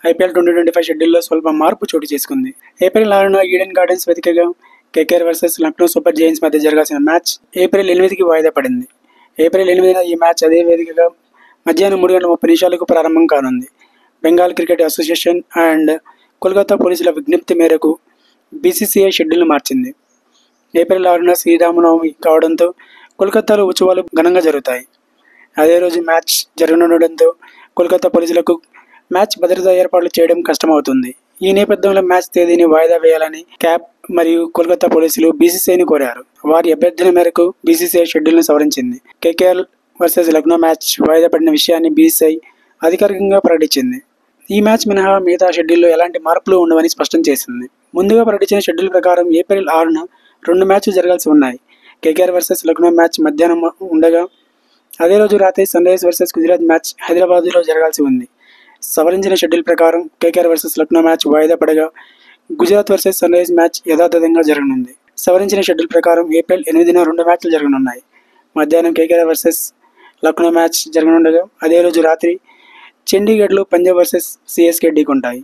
IPL 2025 షెడ్యూల్లో స్వల్ప మార్పు చోటు చేసుకుంది. ఏప్రిల్ 6న ఈడెన్ గార్డెన్స్ వేదికగా KKR versus Lucknow super Giants మధ్య జరగాల్సిన మ్యాచ్ ఏప్రిల్ 8కి వాయిదా పడింది. ఏప్రిల్ 8న ఈ మ్యాచ్ అదే వేదికగా మధ్యాహ్నం 3:30 ప్రారంభం కానుంది. Bengal cricket association and Kolkata పోలీసుల విజ్ఞప్తి మేరకు బీసీసీఐ షెడ్యూల్ను మార్చింది. ఏప్రిల్ 6న శ్రీరామనవమి కావడంతో కోల్కతాలో ఉత్సవాలు ఘనంగా జరుగుతాయి. అదే రోజు మ్యాచ్ జరగనుండడంతో కోల్కతా పోలీసులకు మ్యాచ్ భద్రతా ఏర్పాట్లు చేయడం కష్టమవుతుంది. ఈ నేపథ్యంలో మ్యాచ్ తేదీని వాయిదా వేయాలని క్యాప్ మరియు కోల్కతా పోలీసులు బీసీసీఐని కోరారు. వారి అభ్యర్థన మేరకు బీసీసీఐ షెడ్యూల్ను సవరించింది. కేకేఆర్ వర్సెస్ లక్నో మ్యాచ్ వాయిదా పడిన విషయాన్ని బీసీసీఐ అధికారికంగా ప్రకటించింది. ఈ మ్యాచ్ మినహా మిగతా షెడ్యూల్లో ఎలాంటి మార్పులు ఉండవని స్పష్టం చేసింది. ముందుగా ప్రకటించిన షెడ్యూల్ ప్రకారం ఏప్రిల్ 6న 2 మ్యాచ్లు జరగాల్సి ఉన్నాయి. కేకేఆర్ వర్సెస్ లక్నో మ్యాచ్ మధ్యాహ్నం ఉండగా అదే రోజు రాత్రి Sunrisers versus Gujarat match హైదరాబాద్లో జరగాల్సి ఉంది. సవరించిన షెడ్యూల్ ప్రకారం కేకేఆర్ వర్సెస్ లక్నో మ్యాచ్ వాయిదా పడగా Gujarat versus Sunrisers match యథాతథంగా జరగనుంది. సవరించిన షెడ్యూల్ ప్రకారం ఏప్రిల్ 8న 2 మ్యాచ్లు జరగనున్నాయి. మధ్యాహ్నం కేకేఆర్ వర్సెస్ లక్నో మ్యాచ్ జరగనుండగా అదే రోజు రాత్రి చండీగఢ్లో పంజాబ్ వర్సెస్ సిఎస్కే ఢీకొంటాయి.